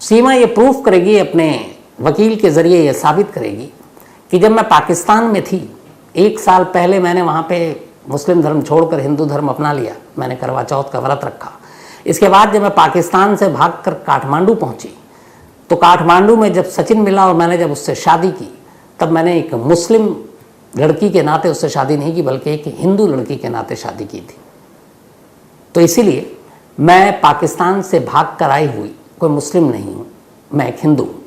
सीमा ये प्रूफ करेगी, अपने वकील के ज़रिए ये साबित करेगी कि जब मैं पाकिस्तान में थी 1 साल पहले मैंने वहाँ पे मुस्लिम धर्म छोड़कर हिंदू धर्म अपना लिया, मैंने करवा चौथ का व्रत रखा। इसके बाद जब मैं पाकिस्तान से भागकर काठमांडू पहुँची तो काठमांडू में जब सचिन मिला और मैंने जब उससे शादी की तब मैंने एक मुस्लिम लड़की के नाते उससे शादी नहीं की बल्कि एक हिंदू लड़की के नाते शादी की थी। तो इसीलिए मैं पाकिस्तान से भाग कर आई हुई कोई मुस्लिम नहीं हूँ, मैं एक हिंदू हूँ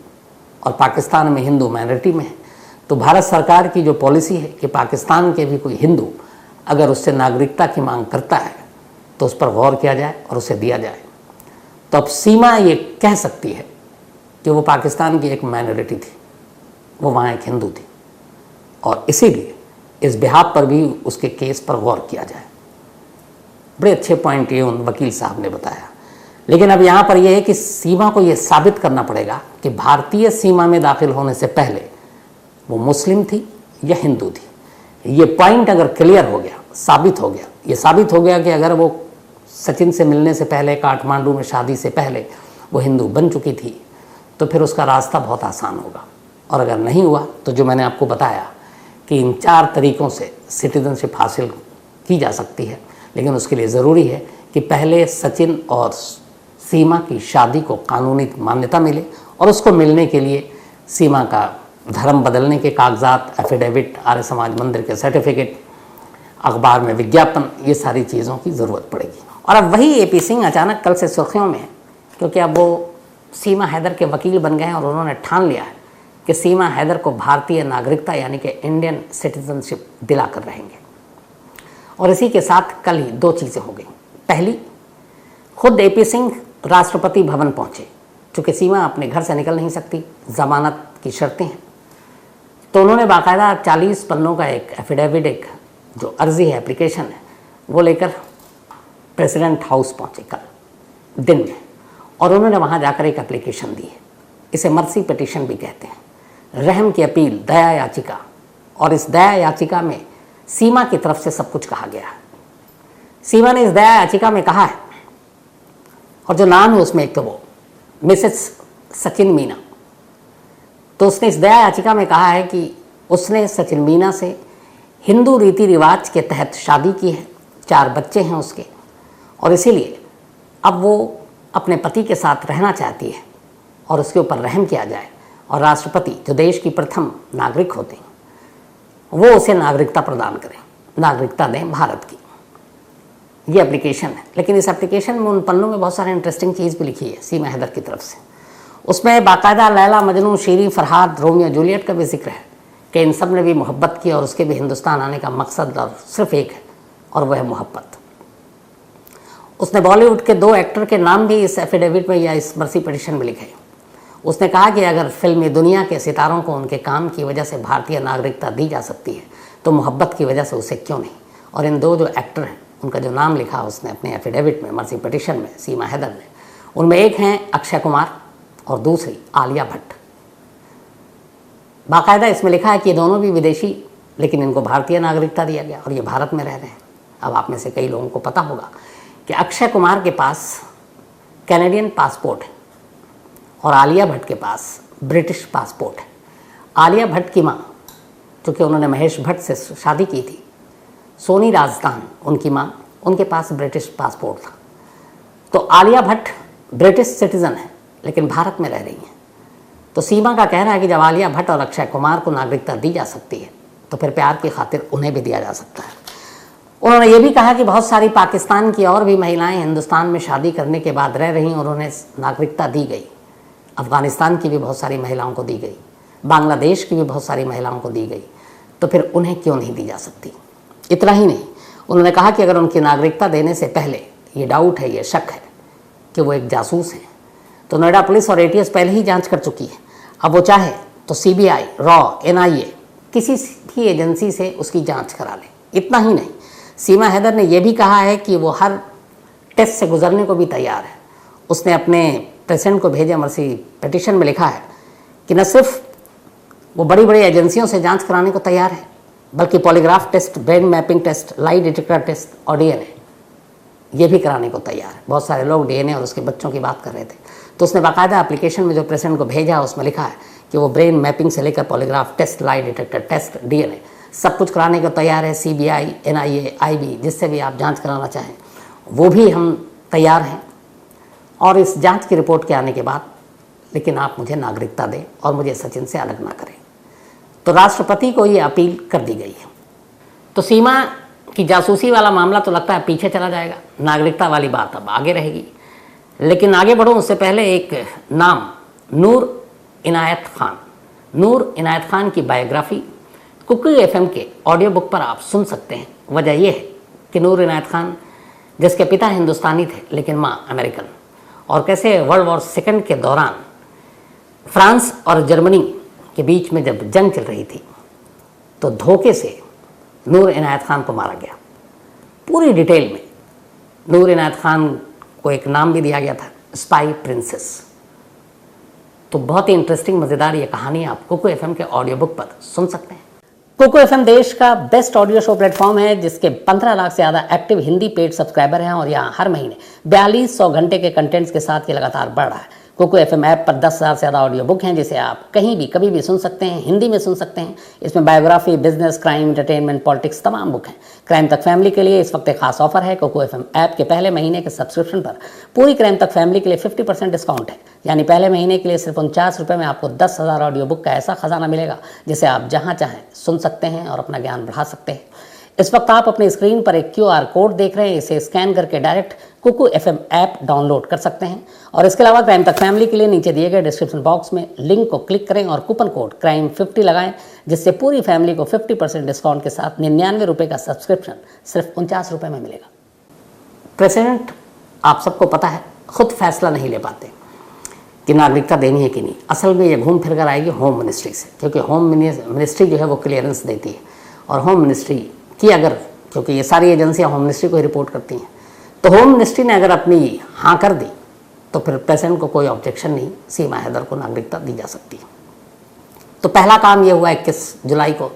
और पाकिस्तान में हिंदू माइनॉरिटी में है। तो भारत सरकार की जो पॉलिसी है कि पाकिस्तान के भी कोई हिंदू अगर उससे नागरिकता की मांग करता है तो उस पर गौर किया जाए और उसे दिया जाए। तो अब सीमा ये कह सकती है कि वो पाकिस्तान की एक माइनॉरिटी थी, वो वहाँ एक हिंदू थी और इसीलिए इस बिहाफ पर भी उसके केस पर गौर किया जाए। बड़े अच्छे पॉइंट ये उन वकील साहब ने बताया। लेकिन अब यहाँ पर यह है कि सीमा को ये साबित करना पड़ेगा कि भारतीय सीमा में दाखिल होने से पहले वो मुस्लिम थी या हिंदू थी। ये पॉइंट अगर क्लियर हो गया, साबित हो गया, ये साबित हो गया कि अगर वो सचिन से मिलने से पहले, काठमांडू में शादी से पहले वो हिंदू बन चुकी थी तो फिर उसका रास्ता बहुत आसान होगा। और अगर नहीं हुआ तो जो मैंने आपको बताया कि इन 4 तरीक़ों से सिटीजनशिप हासिल की जा सकती है, लेकिन उसके लिए ज़रूरी है कि पहले सचिन और सीमा की शादी को कानूनी मान्यता मिले और उसको मिलने के लिए सीमा का धर्म बदलने के कागजात, एफिडेविट, आर्य समाज मंदिर के सर्टिफिकेट, अखबार में विज्ञापन, ये सारी चीज़ों की ज़रूरत पड़ेगी। और अब वही एपी सिंह अचानक कल से सुर्खियों में है क्योंकि अब वो सीमा हैदर के वकील बन गए हैं और उन्होंने ठान लिया है कि सीमा हैदर को भारतीय नागरिकता यानी कि इंडियन सिटीजनशिप दिला कर रहेंगे। और इसी के साथ कल ही 2 चीज़ें हो गई। पहली, खुद एपी सिंह राष्ट्रपति भवन पहुँचे, चूँकि सीमा अपने घर से निकल नहीं सकती, ज़मानत की शर्तें हैं, तो उन्होंने बाकायदा 40 पन्नों का एक एफिडेविट, एक जो अर्जी है, एप्लीकेशन है, वो लेकर प्रेसिडेंट हाउस पहुँचे कल दिन में और उन्होंने वहाँ जाकर एक एप्लीकेशन दी है। इसे मर्सी पिटीशन भी कहते हैं, रहम की अपील, दया याचिका। और इस दया याचिका में सीमा की तरफ से सब कुछ कहा गया है। सीमा ने इस दया याचिका में कहा है, और जो नाम है उसमें एक तो वो मिसेस सचिन मीना, तो उसने इस दया याचिका में कहा है कि उसने सचिन मीना से हिंदू रीति रिवाज के तहत शादी की है, 4 बच्चे हैं उसके, और इसीलिए अब वो अपने पति के साथ रहना चाहती है और उसके ऊपर रहम किया जाए और राष्ट्रपति, जो देश की प्रथम नागरिक होते हैं, वो उसे नागरिकता प्रदान करें, नागरिकता दें भारत की। ये एप्लीकेशन है। लेकिन इस एप्लीकेशन में, उन पन्नों में बहुत सारे इंटरेस्टिंग चीज़ भी लिखी है सीमा हैदर की तरफ से। उसमें बाकायदा लैला, मजनू, शीरी, फरहाद, रोमियो, जूलियट का भी जिक्र है कि इन सब ने भी मोहब्बत की और उसके भी हिंदुस्तान आने का मकसद और सिर्फ एक है और वह है मोहब्बत। उसने बॉलीवुड के 2 एक्टर के नाम भी इस एफिडेविट में या इस मर्सी पिटीशन में लिखे। उसने कहा कि अगर फिल्मी दुनिया के सितारों को उनके काम की वजह से भारतीय नागरिकता दी जा सकती है तो मोहब्बत की वजह से उसे क्यों नहीं। और इन 2 जो एक्टर हैं उनका जो नाम लिखा उसने अपने एफिडेविट में, मर्सी पिटीशन में, सीमा हैदर ने, उनमें एक हैं अक्षय कुमार और दूसरी आलिया भट्ट। बाकायदा इसमें लिखा है कि ये दोनों भी विदेशी, लेकिन इनको भारतीय नागरिकता दिया गया और ये भारत में रह रहे हैं। अब आप में से कई लोगों को पता होगा कि अक्षय कुमार के पास कैनेडियन पासपोर्ट है और आलिया भट्ट के पास ब्रिटिश पासपोर्ट है। आलिया भट्ट की माँ, चूँकि उन्होंने महेश भट्ट से शादी की थी, सोनी राजदान उनकी माँ, उनके पास ब्रिटिश पासपोर्ट था। तो आलिया भट्ट ब्रिटिश सिटीज़न है लेकिन भारत में रह रही हैं। तो सीमा का कहना है कि जब आलिया भट्ट और अक्षय कुमार को नागरिकता दी जा सकती है तो फिर प्यार की खातिर उन्हें भी दिया जा सकता है। उन्होंने ये भी कहा कि बहुत सारी पाकिस्तान की और भी महिलाएं हिंदुस्तान में शादी करने के बाद रह रही और उन्हें नागरिकता दी गई। अफ़गानिस्तान की भी बहुत सारी महिलाओं को दी गई, बांग्लादेश की भी बहुत सारी महिलाओं को दी गई, तो फिर उन्हें क्यों नहीं दी जा सकती। इतना ही नहीं, उन्होंने कहा कि अगर उनकी नागरिकता देने से पहले ये डाउट है, ये शक है कि वो एक जासूस हैं, तो नोएडा पुलिस और एटीएस पहले ही जांच कर चुकी है। अब वो चाहे तो सीबीआई, रॉ, एनआईए, किसी भी एजेंसी से उसकी जांच करा ले। इतना ही नहीं, सीमा हैदर ने यह भी कहा है कि वो हर टेस्ट से गुजरने को भी तैयार है। उसने अपने प्रेसिडेंट को भेजे मर्सी पिटीशन में लिखा है कि न सिर्फ वो बड़ी बड़ी एजेंसियों से जांच कराने को तैयार है, बल्कि polygraph test, brain mapping test, lie detector test और डीएनए ये भी कराने को तैयार है। बहुत सारे लोग डीएनए और उसके बच्चों की बात कर रहे थे। तो उसने बाकायदा एप्लीकेशन में जो प्रेसिडेंट को भेजा उसमें लिखा है कि वो ब्रेन मैपिंग से लेकर polygraph test, lie detector test, DNA सब कुछ कराने को तैयार है। सीबीआई, एनआईए, आईबी जिससे भी आप जांच कराना चाहें वो भी हम तैयार हैं। और इस जांच की रिपोर्ट के आने के बाद लेकिन आप मुझे नागरिकता दें और मुझे सचिन से अलग ना करें। तो राष्ट्रपति को ये अपील कर दी गई है। तो सीमा की जासूसी वाला मामला तो लगता है पीछे चला जाएगा, नागरिकता वाली बात अब आगे रहेगी। लेकिन आगे बढ़ूँ उससे पहले एक नाम, नूर इनायत खान। नूर इनायत खान की बायोग्राफी कुकू एफएम के ऑडियो बुक पर आप सुन सकते हैं। वजह यह है कि नूर इनायत खान जिसके पिता हिंदुस्तानी थे लेकिन माँ अमेरिकन, और कैसे वर्ल्ड वॉर सेकंड के दौरान फ्रांस और जर्मनी के बीच में जब जंग चल रही थी तो धोखे से नूर इनायत खान को मारा गया। पूरी डिटेल में नूर इनायत खान को एक नाम भी दिया गया था, स्पाई प्रिंसेस। तो बहुत ही इंटरेस्टिंग मज़ेदार ये कहानी आप कुकू एफएम के ऑडियो बुक पर सुन सकते हैं। कुकू एफएम देश का बेस्ट ऑडियो शो प्लेटफॉर्म है जिसके 15 लाख से ज़्यादा एक्टिव हिंदी पेड सब्सक्राइबर हैं और यहाँ हर महीने 4200 घंटे के कंटेंट्स के साथ ये लगातार बढ़ रहा है। कुकू एफएम ऐप पर 10,000 से ज़्यादा ऑडियो बुक हैं जिसे आप कहीं भी कभी भी सुन सकते हैं, हिंदी में सुन सकते हैं। इसमें biography, business, crime, entertainment, politics तमाम बुक हैं। क्राइम तक फैमिली के लिए इस वक्त एक खास ऑफर है। कुकू एफएम ऐप के पहले महीने के सब्सक्रिप्शन पर पूरी क्राइम तक फैमिली के लिए 50% डिस्काउंट है। यानी पहले महीने के लिए सिर्फ 49 रुपये में आपको 10,000 ऑडियो बुक का ऐसा खजाना मिलेगा जिसे आप जहाँ चाहें सुन सकते हैं और अपना ज्ञान बढ़ा सकते हैं। इस वक्त आप अपनी स्क्रीन पर एक QR कोड देख रहे हैं, इसे स्कैन करके direct Kuku FM app download कर सकते हैं। और इसके अलावा क्राइम तक फैमिली के लिए नीचे दिए गए डिस्क्रिप्शन बॉक्स में लिंक को क्लिक करें और कूपन कोड CRIME50 लगाएं, जिससे पूरी फैमिली को 50% डिस्काउंट के साथ 99 रुपये का सब्सक्रिप्शन सिर्फ 49 रुपये में मिलेगा। प्रेसिडेंट, आप सबको पता है, खुद फैसला नहीं ले पाते कि नागरिकता देनी है कि नहीं। असल में ये घूम फिर कर आएगी होम मिनिस्ट्री से, क्योंकि होम मिनिस्ट्री जो है वो क्लियरेंस देती है। और होम मिनिस्ट्री की अगर, क्योंकि ये सारी एजेंसियां होम मिनिस्ट्री को ही रिपोर्ट करती हैं, तो होम मिनिस्ट्री ने अगर अपनी हाँ कर दी तो फिर प्रेसिडेंट को कोई ऑब्जेक्शन नहीं, सीमा हैदर को नागरिकता दी जा सकती है। तो पहला काम ये हुआ 21 जुलाई को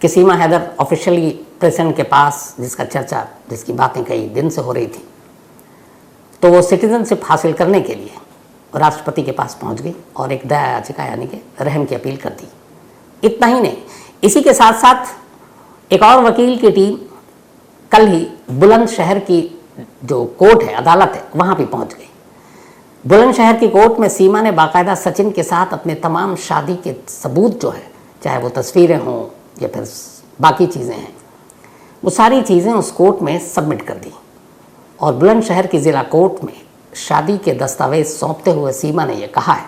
कि सीमा हैदर ऑफिशियली प्रेसिडेंट के पास, जिसका चर्चा, जिसकी बातें कई दिन से हो रही थी, तो वो सिटीजनशिप हासिल करने के लिए राष्ट्रपति के पास पहुंच गई और एक दया याचिका यानी कि रहम की अपील कर दी। इतना ही नहीं, इसी के साथ साथ एक और वकील की टीम कल ही बुलंदशहर की जो कोर्ट है, अदालत है, वहाँ भी पहुँच गई। बुलंदशहर की कोर्ट में सीमा ने बाकायदा सचिन के साथ अपने तमाम शादी के सबूत जो है, चाहे वो तस्वीरें हों या फिर बाकी चीज़ें हैं, वो सारी चीज़ें उस कोर्ट में सबमिट कर दी। और बुलंदशहर की ज़िला कोर्ट में शादी के दस्तावेज सौंपते हुए सीमा ने यह कहा है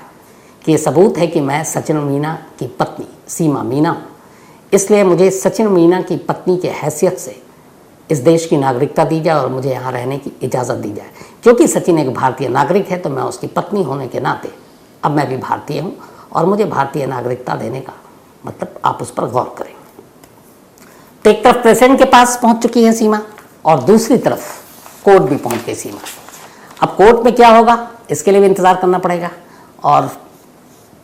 कि ये सबूत है कि मैं सचिन मीना की पत्नी सीमा मीना हूँ, इसलिए मुझे सचिन मीना की पत्नी के हैसियत से इस देश की नागरिकता दी जाए और मुझे यहाँ रहने की इजाज़त दी जाए। क्योंकि सचिन एक भारतीय नागरिक है तो मैं उसकी पत्नी होने के नाते अब मैं भी भारतीय हूँ और मुझे भारतीय नागरिकता देने का मतलब आप उस पर गौर करें। तो एक तरफ प्रेसिडेंट के पास पहुँच चुकी है सीमा और दूसरी तरफ कोर्ट भी पहुँच गई सीमा। अब कोर्ट में क्या होगा इसके लिए भी इंतज़ार करना पड़ेगा और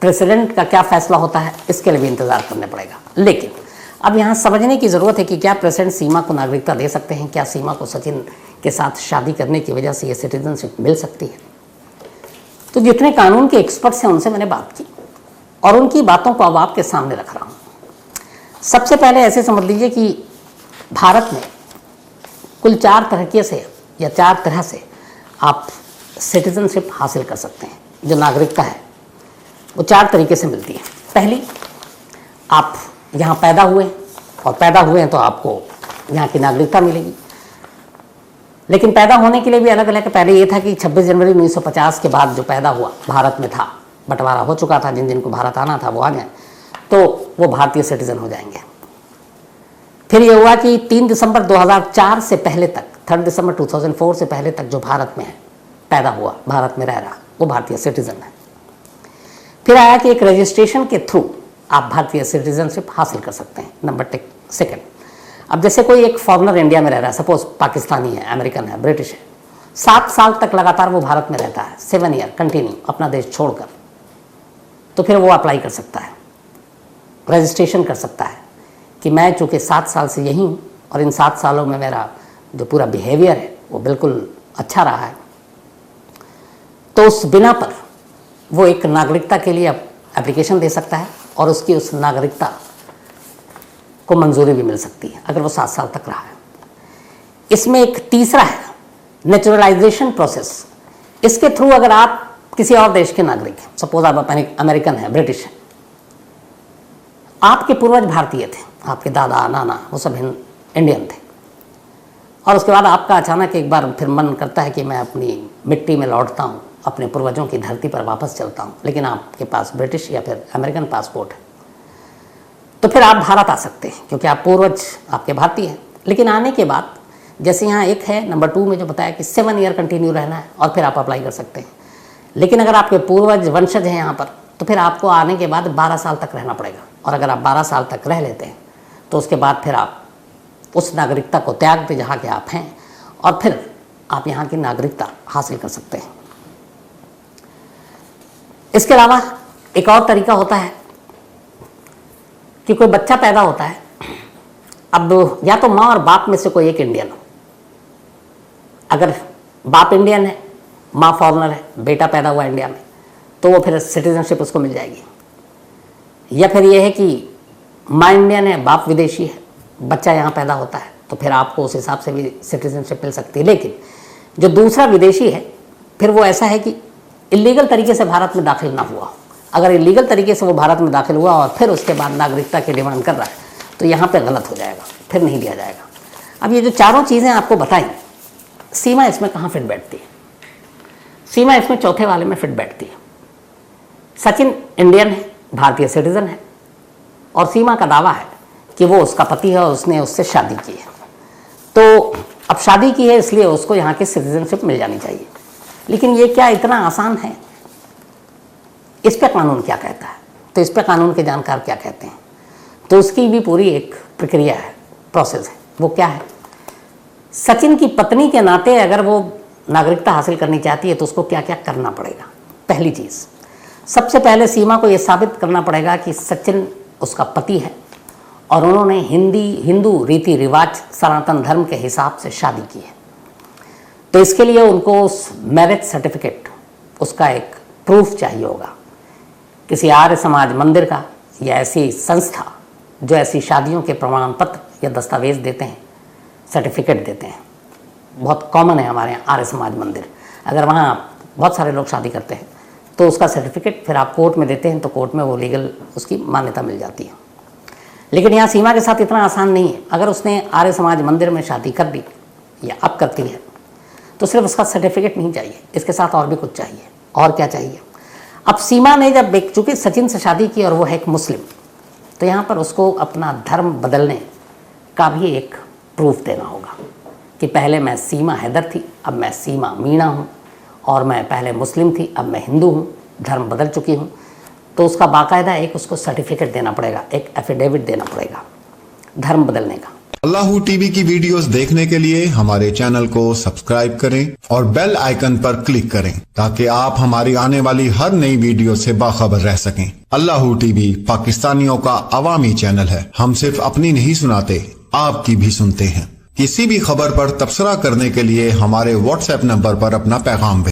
प्रेसिडेंट का क्या फैसला होता है इसके लिए भी इंतज़ार करना पड़ेगा। लेकिन अब यहाँ समझने की ज़रूरत है कि क्या प्रेसिडेंट सीमा को नागरिकता दे सकते हैं, क्या सीमा को सचिन के साथ शादी करने की वजह से ये सिटीजनशिप मिल सकती है। तो जितने कानून के एक्सपर्ट्स हैं उनसे मैंने बात की और उनकी बातों को अब आपके सामने रख रहा हूँ। सबसे पहले ऐसे समझ लीजिए कि भारत में कुल 4 तरीके से या 4 तरह से आप सिटीजनशिप हासिल कर सकते हैं। जो नागरिकता है वो 4 तरीके से मिलती है। पहली, आप यहाँ पैदा हुए और पैदा हुए हैं तो आपको यहाँ की नागरिकता मिलेगी। लेकिन पैदा होने के लिए भी अलग अलग है। पहले ये था कि 26 जनवरी 1950 के बाद जो पैदा हुआ भारत में था, बंटवारा हो चुका था, जिन जिनको भारत आना था वो आ गए, तो वो भारतीय सिटीजन हो जाएंगे। फिर ये हुआ कि 3 दिसंबर 2004 से पहले तक, 3 दिसंबर 2004 से पहले तक जो भारत में है, पैदा हुआ, भारत में रह रहा, वो भारतीय सिटीजन है। फिर आया कि एक रजिस्ट्रेशन के थ्रू आप भारतीय सिटीजनशिप हासिल कर सकते हैं। नंबर 2, अब जैसे कोई एक फॉरेनर इंडिया में रह रहा है, सपोज पाकिस्तानी है, अमेरिकन है, ब्रिटिश है, 7 साल तक लगातार वो भारत में रहता है, 7 ईयर कंटिन्यू अपना देश छोड़कर, तो फिर वो अप्लाई कर सकता है, रजिस्ट्रेशन कर सकता है कि मैं चूँकि 7 साल से यहीं हूँ और इन 7 सालों में मेरा जो पूरा बिहेवियर है वो बिल्कुल अच्छा रहा है, तो उस बिना पर वो एक नागरिकता के लिए एप्लीकेशन दे सकता है और उसकी उस नागरिकता को मंजूरी भी मिल सकती है अगर वो 7 साल तक रहा है। इसमें एक तीसरा है नेचुरलाइजेशन प्रोसेस। इसके थ्रू अगर आप किसी और देश के नागरिक हैं, सपोज आप अमेरिकन हैं, ब्रिटिश हैं, आपके पूर्वज भारतीय थे, आपके दादा नाना वो सब इंडियन थे, और उसके बाद आपका अचानक एक बार फिर मन करता है कि मैं अपनी मिट्टी में लौटता हूँ, अपने पूर्वजों की धरती पर वापस चलता हूँ, लेकिन आपके पास ब्रिटिश या फिर अमेरिकन पासपोर्ट है, तो फिर आप भारत आ सकते हैं क्योंकि आप पूर्वज आपके भारतीय हैं। लेकिन आने के बाद जैसे यहाँ एक है नंबर 2 में जो बताया कि 7 ईयर कंटिन्यू रहना है और फिर आप अप्लाई कर सकते हैं। लेकिन अगर आपके पूर्वज वंशज हैं यहाँ पर तो फिर आपको आने के बाद 12 साल तक रहना पड़ेगा, और अगर आप 12 साल तक रह लेते हैं तो उसके बाद फिर आप उस नागरिकता को त्याग दें जहाँ के आप हैं, और फिर आप यहाँ की नागरिकता हासिल कर सकते हैं। इसके अलावा एक और तरीका होता है कि कोई बच्चा पैदा होता है, अब या तो माँ और बाप में से कोई एक इंडियन हो, अगर बाप इंडियन है, माँ फॉरेनर है, बेटा पैदा हुआ इंडिया में, तो वो फिर सिटीजनशिप उसको मिल जाएगी। या फिर ये है कि माँ इंडियन है, बाप विदेशी है, बच्चा यहाँ पैदा होता है, तो फिर आपको उस हिसाब से भी सिटीजनशिप मिल सकती है। लेकिन जो दूसरा विदेशी है फिर वो ऐसा है कि इलीगल तरीके से भारत में दाखिल ना हुआ। अगर इलीगल तरीके से वो भारत में दाखिल हुआ और फिर उसके बाद नागरिकता की डिमांड कर रहा है तो यहाँ पे गलत हो जाएगा, फिर नहीं दिया जाएगा। अब ये जो चारों चीज़ें आपको बताई, सीमा इसमें कहाँ फिट बैठती है? सीमा इसमें चौथे वाले में फिट बैठती है। सचिन इंडियन है, भारतीय सिटीजन है, और सीमा का दावा है कि वो उसका पति है और उसने उससे शादी की है, तो अब शादी की है इसलिए उसको यहाँ की सिटीजनशिप मिल जानी चाहिए। लेकिन ये क्या इतना आसान है? इस पे कानून क्या कहता है? तो इस पे कानून के जानकार क्या कहते हैं? तो उसकी भी पूरी एक प्रक्रिया है, प्रोसेस है। वो क्या है? सचिन की पत्नी के नाते अगर वो नागरिकता हासिल करनी चाहती है तो उसको क्या क्या करना पड़ेगा? पहली चीज़, सबसे पहले सीमा को ये साबित करना पड़ेगा कि सचिन उसका पति है और उन्होंने हिंदू रीति रिवाज सनातन धर्म के हिसाब से शादी की है। तो इसके लिए उनको उस मैरिज सर्टिफिकेट, उसका एक प्रूफ चाहिए होगा, किसी आर्य समाज मंदिर का या ऐसी संस्था जो ऐसी शादियों के प्रमाण पत्र या दस्तावेज देते हैं, सर्टिफिकेट देते हैं। बहुत कॉमन है हमारे यहाँ आर्य समाज मंदिर, अगर वहाँ बहुत सारे लोग शादी करते हैं तो उसका सर्टिफिकेट फिर आप कोर्ट में देते हैं तो कोर्ट में वो लीगल उसकी मान्यता मिल जाती है। लेकिन यहाँ सीमा के साथ इतना आसान नहीं है। अगर उसने आर्य समाज मंदिर में शादी कर दी या अब करती है तो सिर्फ उसका सर्टिफिकेट नहीं चाहिए, इसके साथ और भी कुछ चाहिए। और क्या चाहिए? अब सीमा ने जब चूँकि सचिन से शादी की और वो है एक मुस्लिम, तो यहाँ पर उसको अपना धर्म बदलने का भी एक प्रूफ देना होगा कि पहले मैं सीमा हैदर थी, अब मैं सीमा मीणा हूँ, और मैं पहले मुस्लिम थी, अब मैं हिंदू हूँ, धर्म बदल चुकी हूँ। तो उसका बाकायदा एक उसको सर्टिफिकेट देना पड़ेगा, एक एफिडेविट देना पड़ेगा धर्म बदलने का। अल्लाहू टीवी की वीडियोस देखने के लिए हमारे चैनल को सब्सक्राइब करें और बेल आइकन पर क्लिक करें ताकि आप हमारी आने वाली हर नई वीडियो से बाखबर रह सकें। अल्लाहू टीवी पाकिस्तानियों का अवामी चैनल है। हम सिर्फ अपनी नहीं सुनाते, आपकी भी सुनते हैं। किसी भी खबर पर तबसरा करने के लिए हमारे व्हाट्सएप नंबर पर अपना पैगाम भेजें।